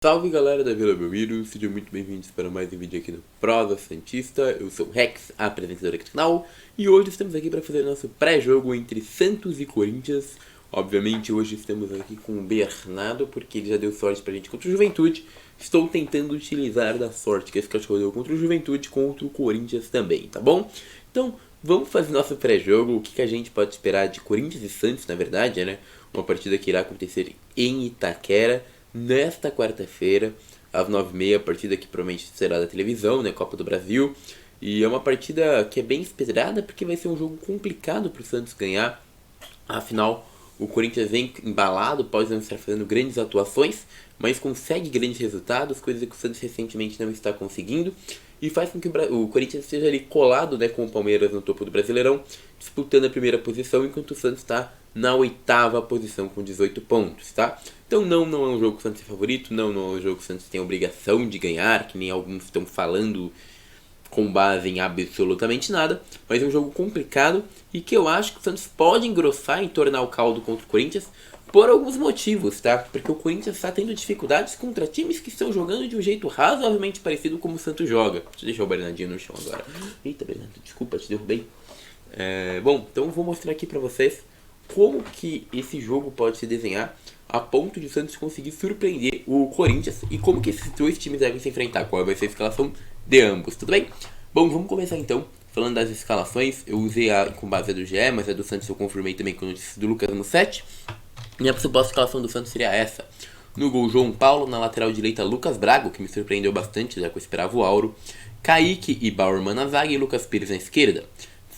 Salve galera da Vila Belmiro, sejam muito bem-vindos para mais um vídeo aqui no Prosa Santista. Eu sou o Rex, apresentador aqui do canal, e hoje estamos aqui para fazer nosso pré-jogo entre Santos e Corinthians. Obviamente hoje estamos aqui com o Bernardo, porque ele já deu sorte pra gente contra o Juventude. Estou tentando utilizar da sorte que esse cachorro deu contra o Juventude, contra o Corinthians também, tá bom? Então, vamos fazer nosso pré-jogo, o que a gente pode esperar de Corinthians e Santos, na verdade, né? Uma partida que irá acontecer em Itaquera, nesta quarta-feira, às 9h30, partida que provavelmente será da televisão, né, Copa do Brasil. E é uma partida que é bem esperada, porque vai ser um jogo complicado para o Santos ganhar. Afinal, o Corinthians vem embalado, pode não estar fazendo grandes atuações, mas consegue grandes resultados, coisa que o Santos recentemente não está conseguindo. E faz com que o Corinthians esteja ali colado, né, com o Palmeiras no topo do Brasileirão, disputando a primeira posição, enquanto o Santos está na 8ª posição com 18 pontos, tá? Então não é um jogo que o Santos é favorito, não é um jogo que o Santos tem a obrigação de ganhar, que nem alguns estão falando com base em absolutamente nada, mas é um jogo complicado e que eu acho que o Santos pode engrossar e tornar o caldo contra o Corinthians por alguns motivos, tá? Porque o Corinthians está tendo dificuldades contra times que estão jogando de um jeito razoavelmente parecido como o Santos joga. Deixa eu deixar o Bernardinho no chão agora. Eita, Bernardo, desculpa, te derrubei. Bom, então eu vou mostrar aqui pra vocês como que esse jogo pode se desenhar a ponto de o Santos conseguir surpreender o Corinthians e como que esses dois times devem se enfrentar, qual vai ser a escalação de ambos, tudo bem? Bom, vamos começar então falando das escalações. Eu usei a com base do GE, mas a do Santos eu confirmei também com a notícia do Lucas no 7. E a suposta escalação do Santos seria essa: no gol, João Paulo; na lateral direita, Lucas Braga, que me surpreendeu bastante, já que eu esperava o Auro; Kaique e Bauerman na zaga e Lucas Pires na esquerda.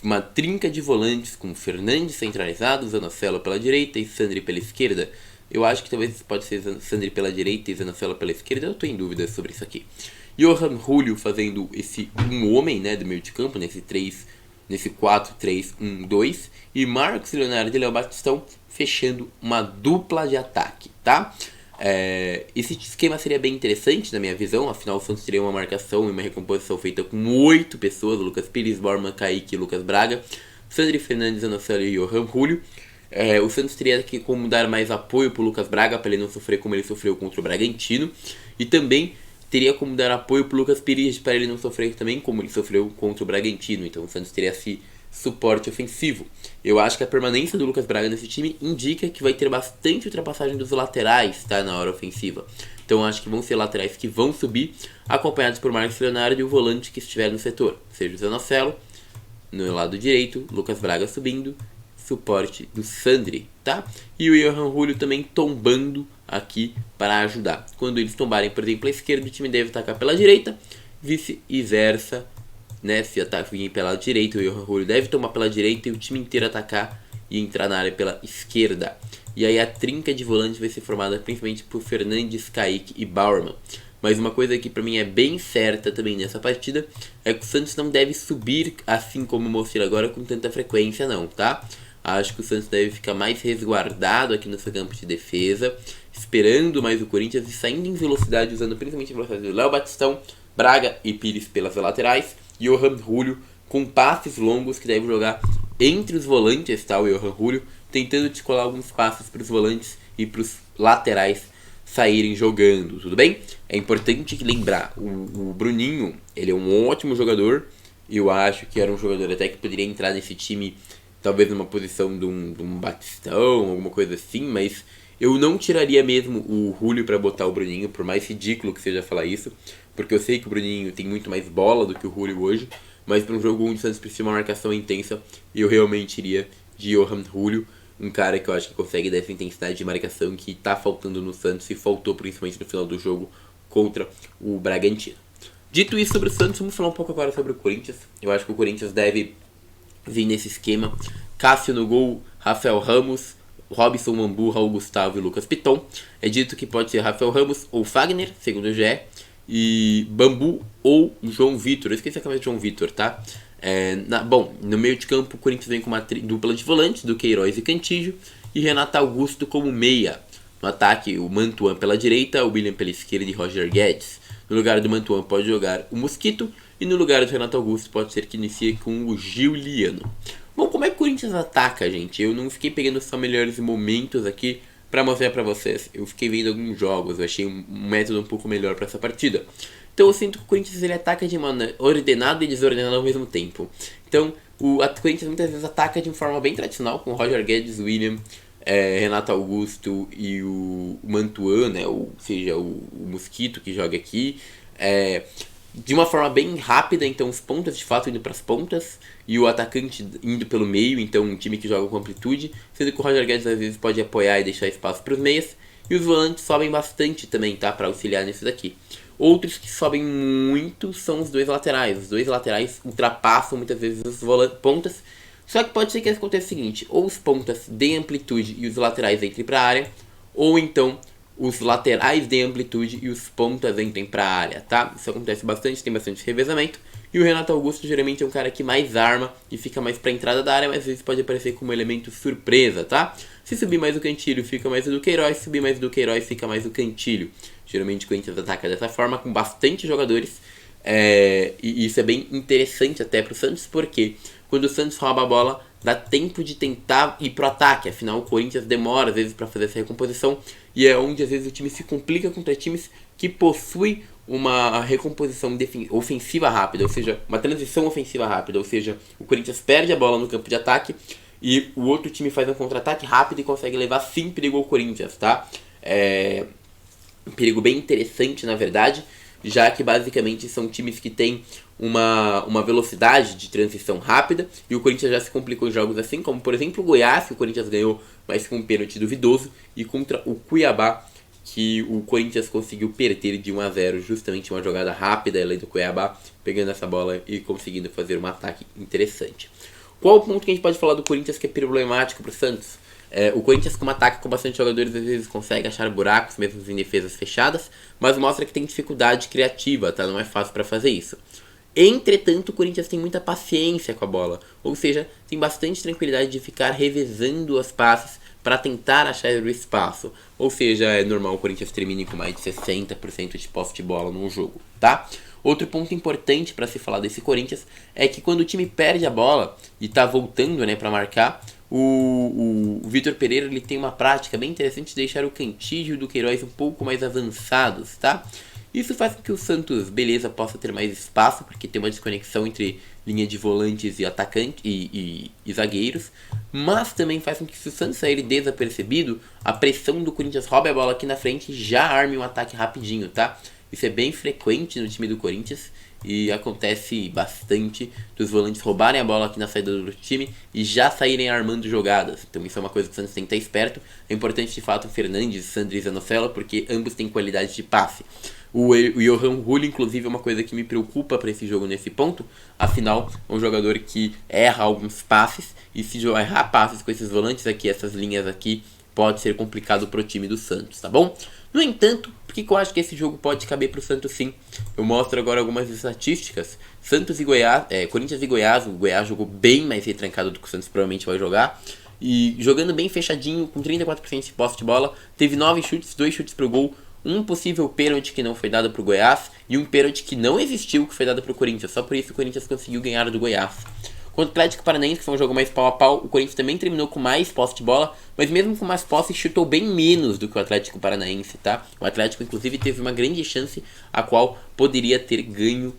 Uma trinca de volantes com Fernandes centralizado, Zanocelo pela direita e Sandri pela esquerda. Eu acho que talvez pode ser Sandri pela direita e Zanocelo pela esquerda, eu estou em dúvida sobre isso aqui. Johan Julio fazendo esse homem, né, do meio de campo, nesse 4-3-1-2. E Marcos Leonardo e Léo Batistão fechando uma dupla de ataque, tá? Esse esquema seria bem interessante na minha visão, afinal o Santos teria uma marcação e uma recomposição feita com 8 pessoas: Lucas Pires, Borman, Kaique e Lucas Braga, Sandri, Fernandes, Zanocelo e Johan Julio. O Santos teria que como dar mais apoio para o Lucas Braga, para ele não sofrer como ele sofreu contra o Bragantino, e também teria como dar apoio para o Lucas Pires, para ele não sofrer também como ele sofreu contra o Bragantino. Então o Santos teria esse suporte ofensivo. Eu acho que a permanência do Lucas Braga nesse time indica que vai ter bastante ultrapassagem dos laterais, tá, na hora ofensiva. Então acho que vão ser laterais que vão subir, acompanhados por Marcos Leonardo e o volante que estiver no setor, seja o Zanocelo no lado direito, Lucas Braga subindo, suporte do Sandri, tá? E o Johan Julio também tombando aqui para ajudar. Quando eles tombarem, por exemplo, a esquerda, o time deve atacar pela direita, vice-versa, né? Se atacar pela direita, o Johan Julio deve tomar pela direita e o time inteiro atacar e entrar na área pela esquerda. E aí a trinca de volantes vai ser formada principalmente por Fernandes, Kaique e Bauerman. Mas uma coisa que pra mim é bem certa também nessa partida é que o Santos não deve subir, assim como eu mostrei agora, com tanta frequência não, tá? Acho que o Santos deve ficar mais resguardado aqui no seu campo de defesa, esperando mais o Corinthians e saindo em velocidade, usando principalmente a velocidade do Léo Batistão, Braga e Pires pelas laterais, e Johan Julio com passes longos que deve jogar entre os volantes, tá? O Johan Julio tentando descolar alguns passes para os volantes e para os laterais saírem jogando, tudo bem? É importante lembrar, o Bruninho, ele é um ótimo jogador. Eu acho que era um jogador até que poderia entrar nesse time, talvez numa posição de um Batistão, alguma coisa assim, mas eu não tiraria mesmo o Julio para botar o Bruninho, por mais ridículo que seja falar isso, porque eu sei que o Bruninho tem muito mais bola do que o Julio hoje, mas para um jogo onde o Santos precisa de uma marcação intensa, eu realmente iria de Johan Julio, um cara que eu acho que consegue dar essa intensidade de marcação que tá faltando no Santos e faltou principalmente no final do jogo contra o Bragantino. Dito isso sobre o Santos, vamos falar um pouco agora sobre o Corinthians. Eu acho que o Corinthians deve vir nesse esquema: Cássio no gol, Rafael Ramos, Robson, Mambu, Raul Gustavo e Lucas Piton. É dito que pode ser Rafael Ramos ou Fagner, segundo o GE, e Bambu ou João Vitor. Eu esqueci a camisa de João Vitor, tá? Bom, no meio de campo o Corinthians vem com uma dupla de volantes, do Queiroz e Cantígio, e Renato Augusto como meia. No ataque, o Mantuan pela direita, o William pela esquerda e Roger Guedes. No lugar do Mantuan pode jogar o Mosquito, e no lugar do Renato Augusto pode ser que inicie com o Giuliano. Bom, como é que o Corinthians ataca, gente? Eu não fiquei pegando só melhores momentos aqui para mostrar para vocês. Eu fiquei vendo alguns jogos, eu achei um método um pouco melhor para essa partida. Então eu sinto que o Corinthians ele ataca de maneira ordenada e desordenada ao mesmo tempo. Então o Corinthians muitas vezes ataca de uma forma bem tradicional, com Roger Guedes, William, Renato Augusto e o Mantuan, né? Ou seja, o Mosquito que joga aqui. De uma forma bem rápida, então os pontas de fato indo para as pontas e o atacante indo pelo meio, então um time que joga com amplitude, sendo que o Roger Guedes às vezes pode apoiar e deixar espaço para os meias, e os volantes sobem bastante também, tá, para auxiliar nisso daqui. Outros que sobem muito são os dois laterais. Os dois laterais ultrapassam muitas vezes os pontas. Só que pode ser que aconteça o seguinte: ou os pontas deem amplitude e os laterais entrem para a área, ou então os laterais deem amplitude e os pontas entrem para a área, tá? Isso acontece bastante, tem bastante revezamento. E o Renato Augusto geralmente é um cara que mais arma e fica mais para a entrada da área, mas às vezes pode aparecer como elemento surpresa, tá? Se subir mais o Cantilho, fica mais o Duqueiroz. Se subir mais o Duqueiroz, fica mais o Cantilho. Geralmente o Corinthians ataca dessa forma, com bastante jogadores. E isso é bem interessante até pro Santos, porque quando o Santos rouba a bola, dá tempo de tentar ir pro ataque. Afinal, o Corinthians demora às vezes para fazer essa recomposição. E é onde às vezes o time se complica contra times que possuem uma recomposição ofensiva rápida, ou seja, uma transição ofensiva rápida. Ou seja, o Corinthians perde a bola no campo de ataque e o outro time faz um contra-ataque rápido e consegue levar sem perigo ao Corinthians, tá? Um perigo bem interessante, na verdade, já que basicamente são times que têm uma velocidade de transição rápida, e o Corinthians já se complicou em jogos assim, como por exemplo o Goiás, que o Corinthians ganhou, mas com um pênalti duvidoso, e contra o Cuiabá, que o Corinthians conseguiu perder de 1-0, justamente uma jogada rápida ali do Cuiabá, pegando essa bola e conseguindo fazer um ataque interessante. Qual o ponto que a gente pode falar do Corinthians que é problemático para o Santos? O Corinthians, como ataca com bastante jogadores, às vezes consegue achar buracos, mesmo em defesas fechadas, mas mostra que tem dificuldade criativa, tá? Não é fácil para fazer isso. Entretanto, o Corinthians tem muita paciência com a bola, ou seja, tem bastante tranquilidade de ficar revezando os passes para tentar achar o espaço. Ou seja, é normal o Corinthians termine com mais de 60% de posse de bola num jogo, tá? Outro ponto importante para se falar desse Corinthians é que quando o time perde a bola e tá voltando, né, para marcar, o Vitor Pereira ele tem uma prática bem interessante de deixar o Cantillo e o Duqueiroz um pouco mais avançados, tá? Isso faz com que o Santos, beleza, possa ter mais espaço, porque tem uma desconexão entre linha de volantes e atacante e zagueiros, mas também faz com que, se o Santos sair desapercebido, a pressão do Corinthians roube a bola aqui na frente e já arme um ataque rapidinho, tá? Isso é bem frequente no time do Corinthians e acontece bastante dos volantes roubarem a bola aqui na saída do time e já saírem armando jogadas. Então isso é uma coisa que o Santos tem que estar esperto. É importante de fato o Fernandes, Sandri e Zanocelo, porque ambos têm qualidade de passe. O Johan Rulli, inclusive, é uma coisa que me preocupa para esse jogo nesse ponto. Afinal, é um jogador que erra alguns passes, e se errar passes com esses volantes aqui, essas linhas aqui, pode ser complicado pro time do Santos, tá bom? No entanto, por que eu acho que esse jogo pode caber pro Santos sim? Eu mostro agora algumas estatísticas. Santos e Goiás, Corinthians e Goiás, o Goiás jogou bem mais retrancado do que o Santos provavelmente vai jogar. E jogando bem fechadinho, com 34% de posse de bola, teve 9 chutes, 2 chutes pro gol, um possível pênalti que não foi dado pro Goiás e um pênalti que não existiu que foi dado pro Corinthians. Só por isso o Corinthians conseguiu ganhar do Goiás. Contra o Atlético Paranaense, que foi um jogo mais pau a pau, o Corinthians também terminou com mais posse de bola, mas mesmo com mais posse, chutou bem menos do que o Atlético Paranaense, tá? O Atlético, inclusive, teve uma grande chance, a qual poderia ter ganho,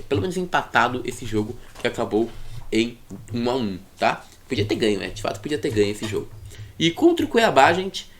pelo menos empatado esse jogo, que acabou em 1-1, tá? Podia ter ganho, de fato podia ter ganho esse jogo. E contra o Cuiabá, gente,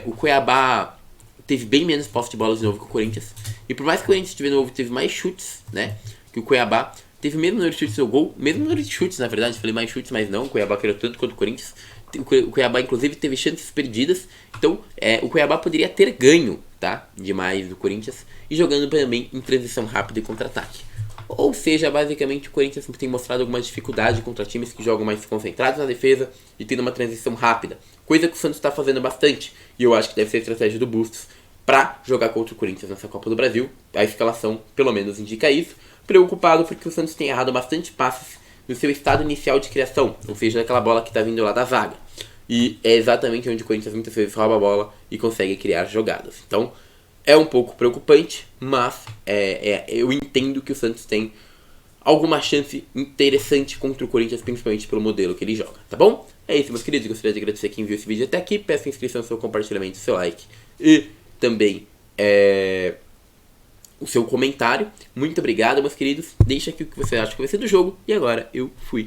o Cuiabá teve bem menos posse de bola de novo que o Corinthians. E por mais que o Corinthians de novo teve mais chutes, né, que o Cuiabá, teve o mesmo número de chutes no gol, mesmo número de chutes, na verdade, falei mais chutes, mas não, o Cuiabá criou tanto quanto o Corinthians. O Cuiabá, inclusive, teve chances perdidas, então o Cuiabá poderia ter ganho, tá, demais do Corinthians, e jogando também em transição rápida e contra-ataque. Ou seja, basicamente o Corinthians tem mostrado alguma dificuldade contra times que jogam mais concentrados na defesa e tendo uma transição rápida, coisa que o Santos está fazendo bastante, e eu acho que deve ser a estratégia do Bustos para jogar contra o Corinthians nessa Copa do Brasil. A escalação pelo menos indica isso. Preocupado porque o Santos tem errado bastante passes no seu estado inicial de criação, ou seja, daquela bola que está vindo lá da zaga. E é exatamente onde o Corinthians muitas vezes rouba a bola e consegue criar jogadas. Então é um pouco preocupante, mas eu entendo que o Santos tem alguma chance interessante contra o Corinthians, principalmente pelo modelo que ele joga, tá bom? É isso, meus queridos. Gostaria de agradecer quem viu esse vídeo até aqui. Peço inscrição, seu compartilhamento, seu like e também o seu comentário. Muito obrigado, meus queridos. Deixa aqui o que você acha que vai ser do jogo. E agora eu fui.